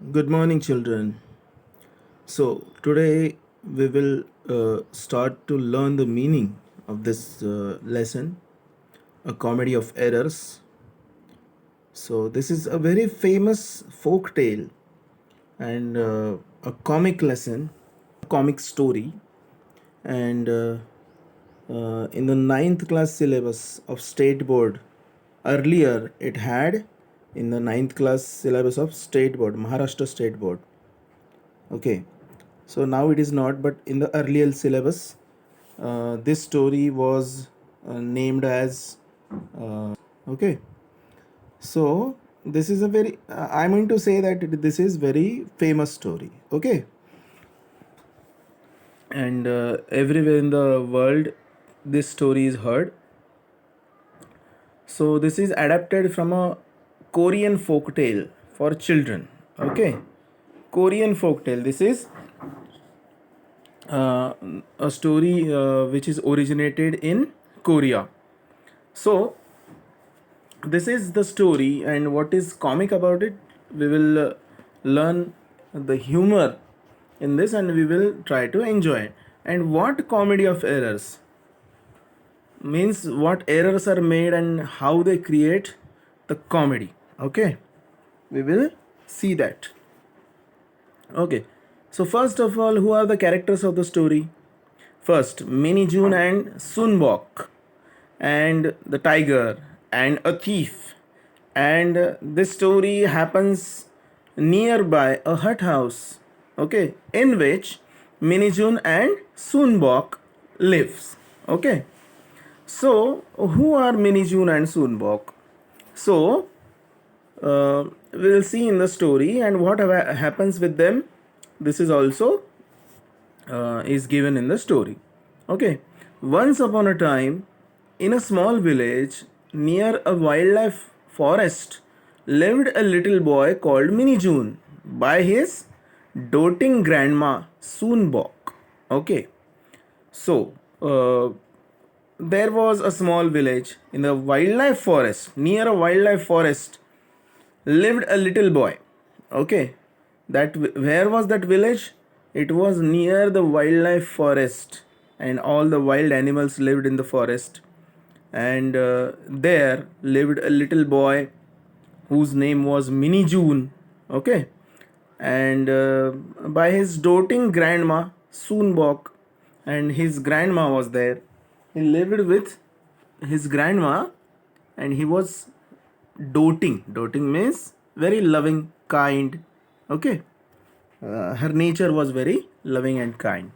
Good morning, children. So, today we will start to learn the meaning of this lesson, a comedy of errors. So, this is a very famous folk tale and a comic lesson, comic story. And in the ninth class syllabus of state board, earlier it had in the ninth class syllabus of state board, Maharashtra state board. Okay, so now it is not, but in the earlier syllabus this story was named as okay. So this is a very I'm going to say that this is very famous story. Okay, and everywhere in the world this story is heard. So this is adapted from a Korean folk tale for children. Okay, Korean folk tale. This is uh, a story which is originated in Korea. So this is the story, and what is comic about it? We will learn the humor in this, and we will try to enjoy it. And what comedy of errors means, what errors are made and how they create the comedy. Okay, we will see that. Okay, so first of all, who are the characters of the story? First, Minnie June and Sunbok, and the tiger, and a thief. And this story happens nearby a hut house, okay, in which Minnie June and Sunbok lives. Okay, so who are Minnie June and Sunbok? So we'll see in the story, and what happens with them. This is also is given in the story. Okay, once upon a time, in a small village near a wildlife forest, lived a little boy called Minnie June by his doting grandma Soonbok. Okay, so there was a small village in the wildlife forest. Near a wildlife forest lived a little boy. Okay, that where was that village? It was near the wildlife forest, and all the wild animals lived in the forest. And there lived a little boy whose name was Minnie June. Okay, and by his doting grandma Soonbok, and his grandma was there. He lived with his grandma, and he was doting. Doting means very loving, kind. Okay, her nature was very loving and kind.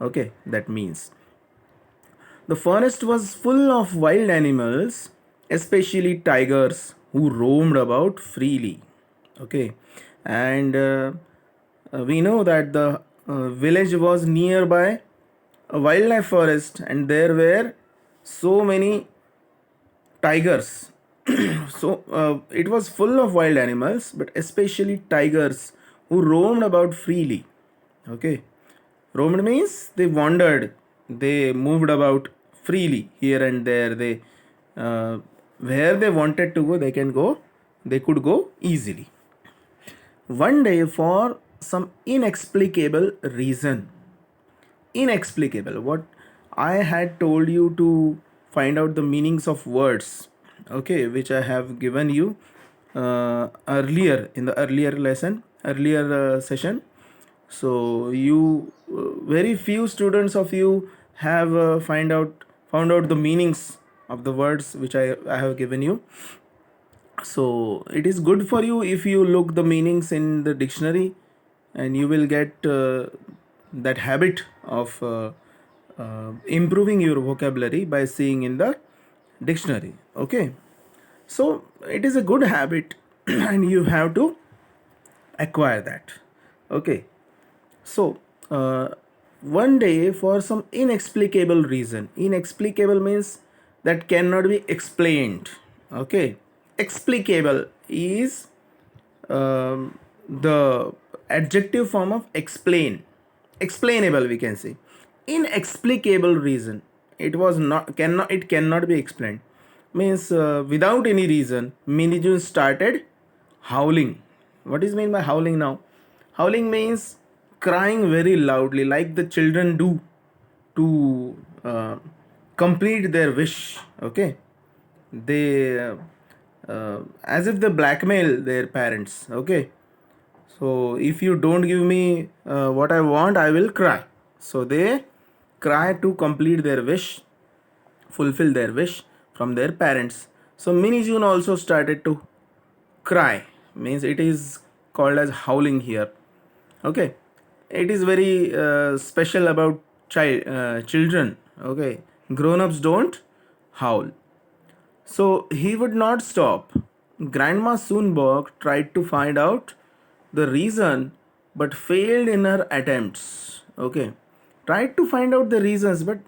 Okay, that means the forest was full of wild animals, especially tigers who roamed about freely. Okay, and we know that the village was nearby a wildlife forest, and there were so many tigers. So it was full of wild animals, but especially tigers who roamed about freely. Okay, roamed means they wandered, they moved about freely here and there. They where they wanted to go, they can go, they could go easily. One day, for some inexplicable reason, inexplicable, what I had told you to find out the meanings of words, okay, which I have given you earlier in the earlier lesson, earlier session. So you very few students of you have found out the meanings of the words which I have given you. So it is good for you if you look the meanings in the dictionary, and you will get that habit of improving your vocabulary by seeing in the dictionary. Okay, so it is a good habit and you have to acquire that. Okay, so one day, for some inexplicable reason, inexplicable means that cannot be explained. Okay, explicable is the adjective form of explain, explainable we can say. Inexplicable reason, it was not, cannot, it cannot be explained means without any reason Minijun started howling. What is mean by howling now? Howling means crying very loudly, like the children do to complete their wish. Okay, they as if they blackmail their parents. Okay, so if you don't give me what I want, I will cry. So they cry to complete their wish, fulfill their wish from their parents. So Mini June also started to cry, means it is called as howling here. Okay, it is very special about children. Okay, grown-ups don't howl. So he would not stop. Grandma Soonbok tried to find out the reason but failed in her attempts. Okay, tried to find out the reasons, but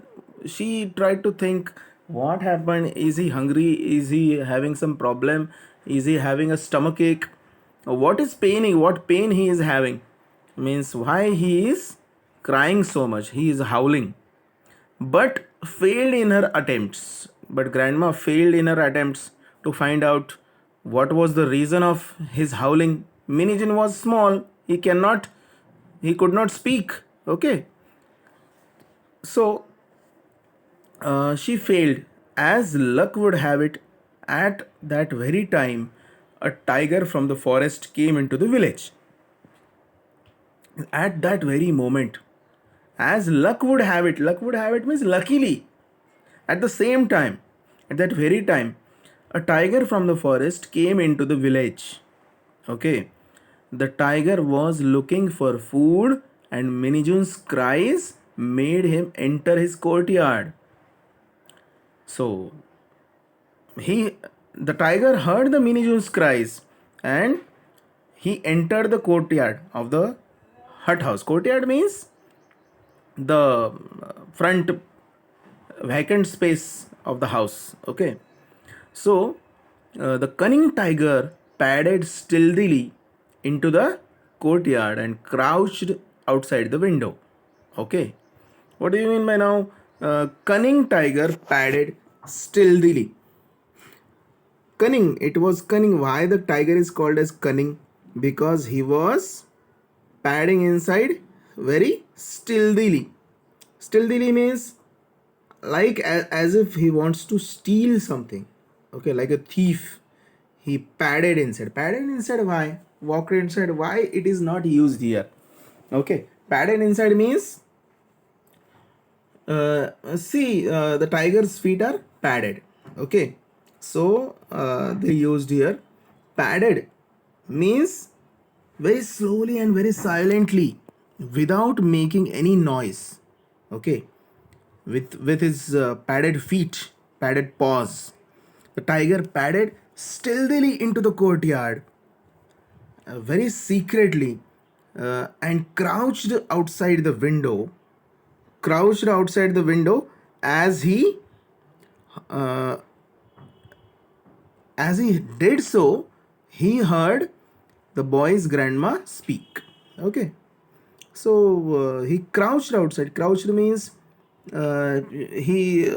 she tried to think what happened. Is he hungry? Is he having some problem? Is he having a stomach ache? What is paining? What pain he is having? Means why he is crying so much? He is howling but failed in her attempts. But grandma failed in her attempts to find out what was the reason of his howling. Minijin was small, he could not speak. Okay, so she failed. As luck would have it, at that very time, a tiger from the forest came into the village. At that very moment, as luck would have it means luckily, at the same time, at that very time, a tiger from the forest came into the village. Okay. The tiger was looking for food, and Minijun's cries made him enter his courtyard. So he the tiger heard the Minijun's cries and he entered the courtyard of the hut house. Courtyard means the front vacant space of the house. Okay, so the cunning tiger padded stealthily into the courtyard and crouched outside the window. Okay, what do you mean by now? Cunning tiger padded stealthily. Cunning, it was cunning. Why the tiger is called as cunning? Because he was padding inside very stealthily. Stealthily means like as if he wants to steal something. Okay, like a thief. He padded inside. Padded inside, why? Walked inside, why? It is not used here. Okay, padded inside means see, the tiger's feet are padded. Okay, so they used here. Padded means very slowly and very silently without making any noise. Okay, with his padded feet, padded paws, the tiger padded stealthily into the courtyard, very secretly, and crouched outside the window as uh, he did so, he heard the boy's grandma speak. Okay, so he crouched outside. Crouched means he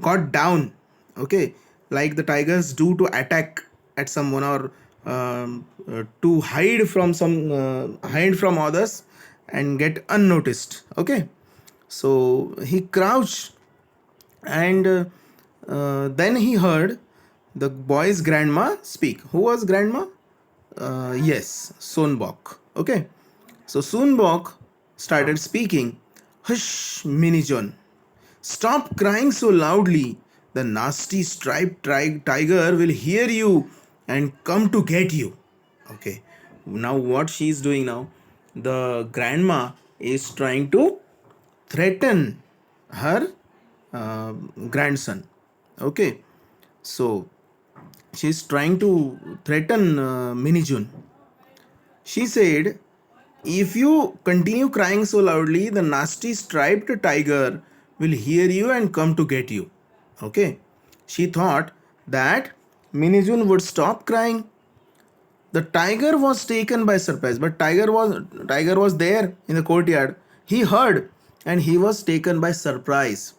got down. Okay, like the tigers do to attack at someone, or to hide from others and get unnoticed. Okay, so he crouched, and then he heard the boy's grandma speak. Who was grandma? Yes, Sonbok. Okay, so Sonbok started speaking. Hush, Minijon. Stop crying so loudly. The nasty striped tiger will hear you and come to get you. Okay, now what she's doing now? The grandma is trying to threaten her grandson. Okay, so she's trying to threaten Minijun. She said, if you continue crying so loudly, the nasty striped tiger will hear you and come to get you. Okay. She thought that Minijun would stop crying. The tiger was taken by surprise, but tiger was there in the courtyard. He heard and he was taken by surprise.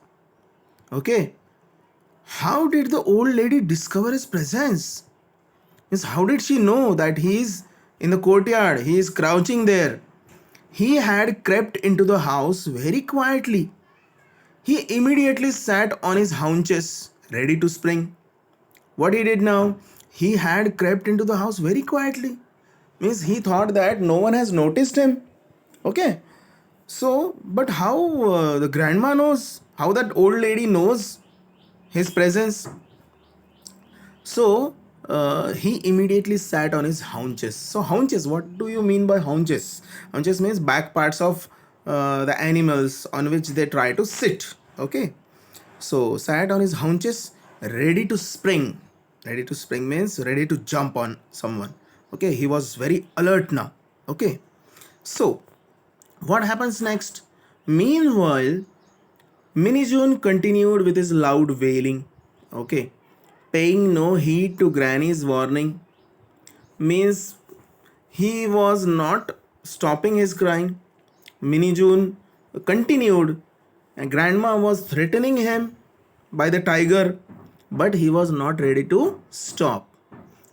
Okay. How did the old lady discover his presence? Means how did she know that he is in the courtyard? He is crouching there. He had crept into the house very quietly. He immediately sat on his haunches, ready to spring. What he did now? He had crept into the house very quietly. Means he thought that no one has noticed him. Okay. So, but how the grandma knows? How that old lady knows his presence? So he immediately sat on his haunches. So haunches, what do you mean by haunches? Haunches means back parts of the animals on which they try to sit. Okay. So sat on his haunches, ready to spring. Ready to spring means ready to jump on someone. Okay. He was very alert now. Okay. So what happens next? Meanwhile, Minijun continued with his loud wailing. Okay. Paying no heed to Granny's warning means he was not stopping his crying. Minijun continued, and Grandma was threatening him by the tiger, but he was not ready to stop.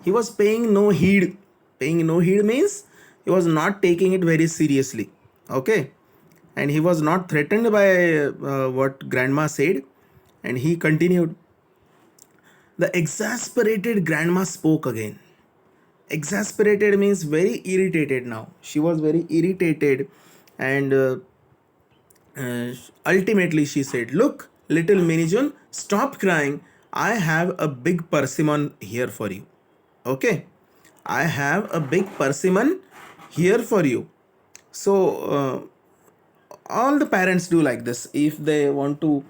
He was paying no heed. Paying no heed means he was not taking it very seriously. Okay, and he was not threatened by what Grandma said, and he continued. The exasperated Grandma spoke again. Exasperated means very irritated now. She was very irritated, and ultimately she said, "Look, little Minijun, stop crying. I have a big persimmon here for you. Okay, I have a big persimmon here for you." So, all the parents do like this. If they want to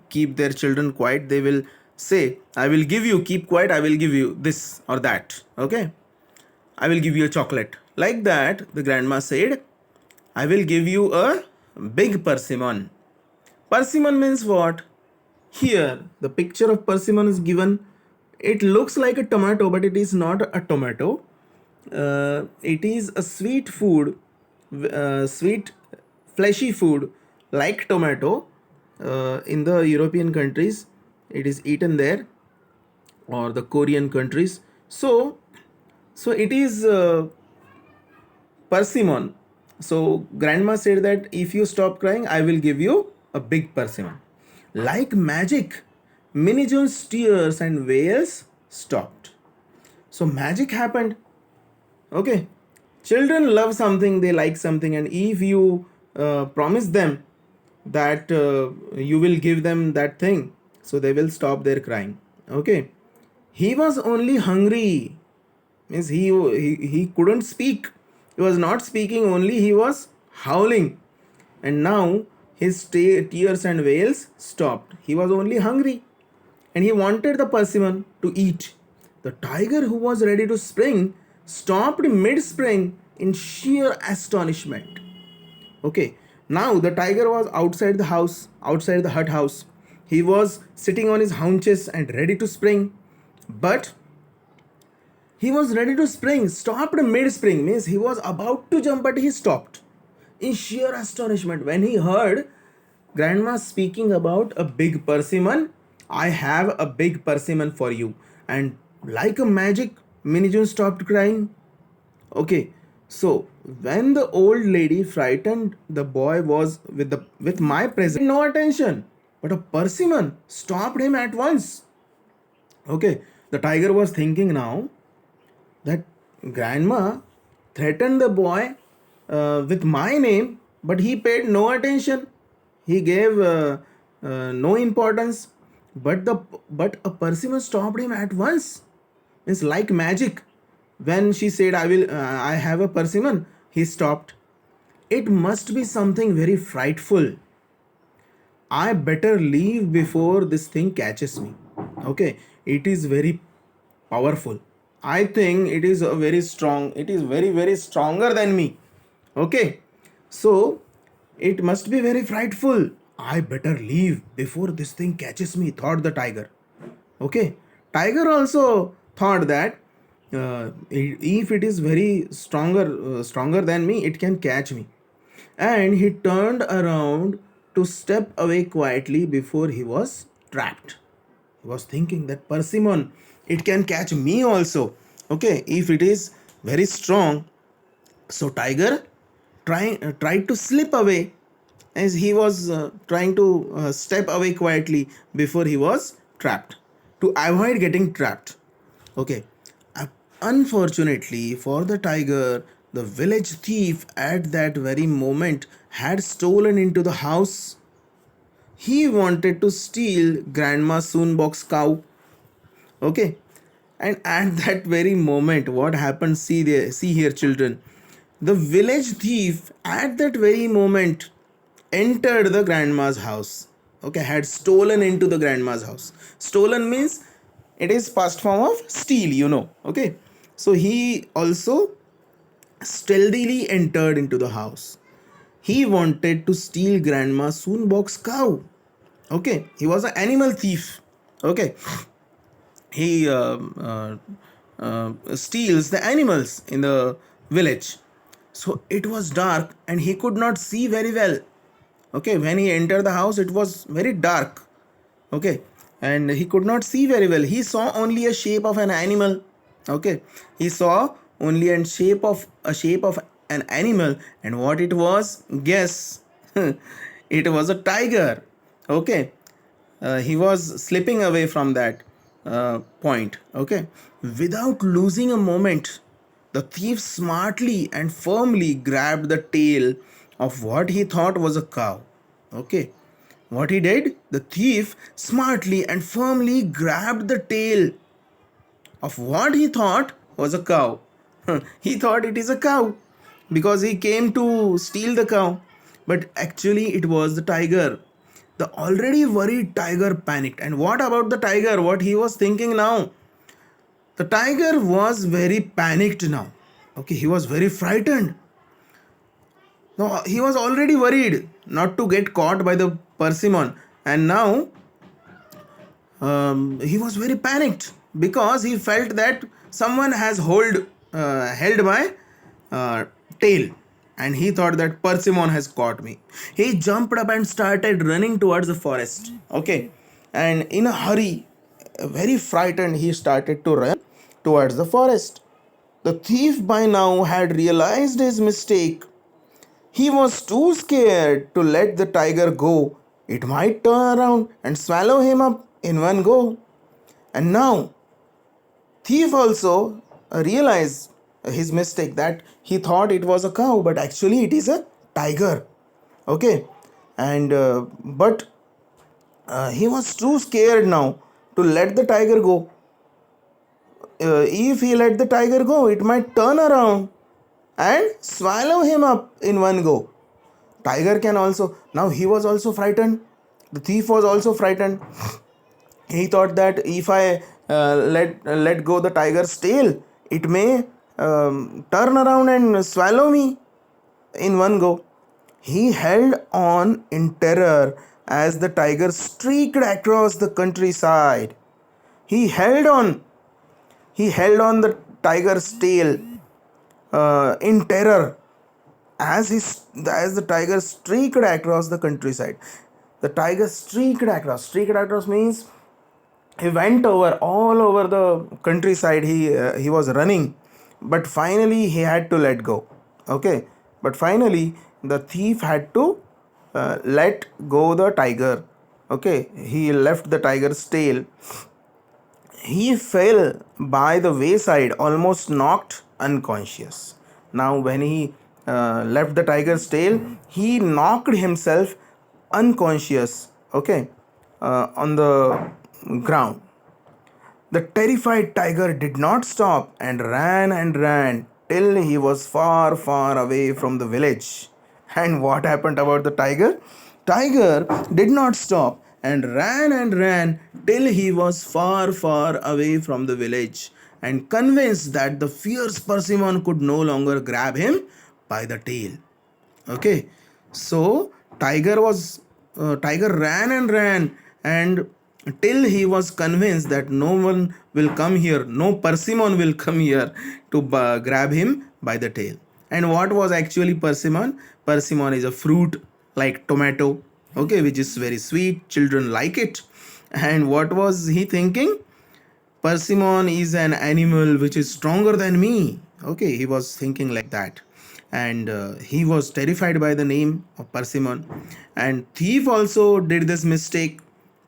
keep their children quiet, they will say, "I will give you, keep quiet, I will give you this or that." Okay, I will give you a chocolate. Like that, the grandma said, "I will give you a big persimmon." Persimmon means what? Here, the picture of persimmon is given. It looks like a tomato, but it is not a tomato. It is a sweet food, sweet, fleshy food like tomato. In the European countries, it is eaten there, or the Korean countries. So it is persimmon. So grandma said that if you stop crying, I will give you a big persimmon. Like magic, Minijun's tears and wails stopped. So magic happened. Okay. Children love something, they like something, and if you promise them that you will give them that thing, so they will stop their crying. Okay. He was only hungry. Means he couldn't speak. He was not speaking, only he was howling. And now his tears and wails stopped. He was only hungry, and he wanted the persimmon to eat. The tiger, who was ready to spring, stopped mid spring in sheer astonishment. Okay, now the tiger was outside the house, outside the hut house. He was sitting on his haunches and ready to spring. But he was ready to spring, stopped mid spring, means he was about to jump, but he stopped in sheer astonishment when he heard Grandma speaking about a big persimmon. "I have a big persimmon for you." And like a magic, Minijun stopped crying. Okay, so when the old lady frightened the boy was with my presence, no attention, but a persimmon stopped him at once. Okay, the tiger was thinking now that grandma threatened the boy with my name, but he paid no attention. He gave no importance. But a persimmon stopped him at once. It's like magic. When she said, I have a persimmon," he stopped. It must be something very frightful. I better leave before this thing catches me. Okay, it is very powerful. I think it is a very strong, it is very, very stronger than me. Okay, so it must be very frightful. I better leave before this thing catches me, thought the tiger. Okay, tiger also thought that if it is very stronger than me, it can catch me. And he turned around to step away quietly before he was trapped. He was thinking that persimmon, it can catch me also. Okay, if it is very strong. So tiger tried to slip away, as he was trying to step away quietly before he was trapped, to avoid getting trapped. Okay. Uh, Unfortunately for the tiger, the village thief at that very moment had stolen into the house. He wanted to steal Grandma Soonbok's cow. Okay. And at that very moment, what happened? See there, see here, children. The village thief at that very moment entered the grandma's house. Okay, had stolen into the grandma's house. Stolen means it is past form of steal. Okay, so he also stealthily entered into the house. He wanted to steal Grandma Soonbok's cow. Okay, he was an animal thief. Okay, he steals the animals in the village. So it was dark and he could not see very well. Okay, when he entered the house, it was very dark. Okay, and he could not see very well. He saw only a shape of an animal. Okay, he saw only a shape of an animal, and what it was, guess. It was a tiger. Okay, he was slipping away from that point. Okay, without losing a moment, the thief smartly and firmly grabbed the tail of what he thought was a cow. Okay, what he did, the thief smartly and firmly grabbed the tail of what he thought was a cow. He thought it is a cow because he came to steal the cow, but actually it was the tiger. The already worried tiger panicked. And what about the tiger? What he was thinking now? The tiger was very panicked now. Okay, he was very frightened. No, he was already worried not to get caught by the persimmon, and now he was very panicked because he felt that someone has held my uh, tail, and he thought that persimmon has caught me. He jumped up and started running towards the forest. Okay, and in a hurry, very frightened, he started to run towards the forest. The thief by now had realized his mistake. He was too scared to let the tiger go. It might turn around and swallow him up in one go. And now, thief also realized his mistake, that he thought it was a cow, but actually it is a tiger. Okay, and but he was too scared now to let the tiger go. If he let the tiger go, it might turn around and swallow him up in one go. Tiger can also, now he was also frightened. The thief was also frightened. He thought that if I let go the tiger's tail, it may turn around and swallow me in one go. He held on in terror as the tiger streaked across the countryside. He held on. He held on the tiger's tail in terror as the tiger streaked across the countryside. The tiger streaked across. Streaked across means he went over all over the countryside. He was running, but finally he had to let go. Okay, but finally the thief had to let go the tiger. Okay, he left the tiger's tail. He fell by the wayside, almost knocked unconscious. Now, when he left the tiger's tail, he knocked himself unconscious, okay, on the ground. The terrified tiger did not stop and ran till he was far, far away from the village. And what happened about the tiger? Tiger did not stop and ran till he was far, far away from the village, and convinced that the fierce persimmon could no longer grab him by the tail. Okay, so tiger ran and till he was convinced that no one will come here, no persimmon will come here to grab him by the tail. And what was actually persimmon? Persimmon is a fruit like tomato, okay, which is very sweet, children like it. And what was he thinking? Persimmon is an animal which is stronger than me. Okay, he was thinking like that. And he was terrified by the name of Persimmon. And thief also did this mistake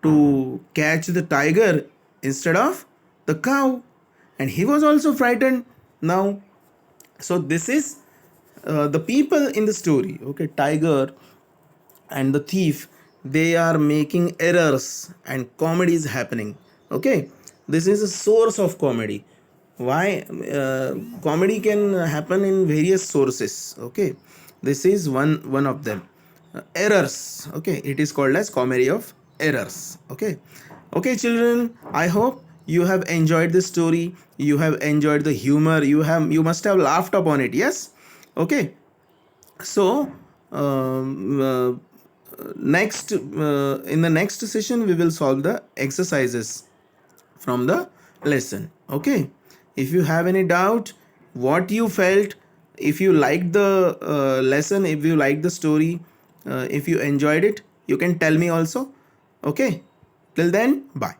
to catch the tiger instead of the cow. And he was also frightened now. So this is the people in the story. Okay, tiger and the thief, they are making errors and comedy is happening. Okay, this is a source of comedy. Why comedy can happen in various sources. Okay, this is one of them. Errors. Okay, it is called as comedy of errors. Okay, okay children, I hope you have enjoyed this story, you have enjoyed the humor, you must have laughed upon it. Yes. Okay, so next in the next session we will solve the exercises from the lesson. Okay, if you have any doubt, what you felt, if you liked the lesson, if you liked the story, if you enjoyed it, you can tell me also. Okay, till then, bye.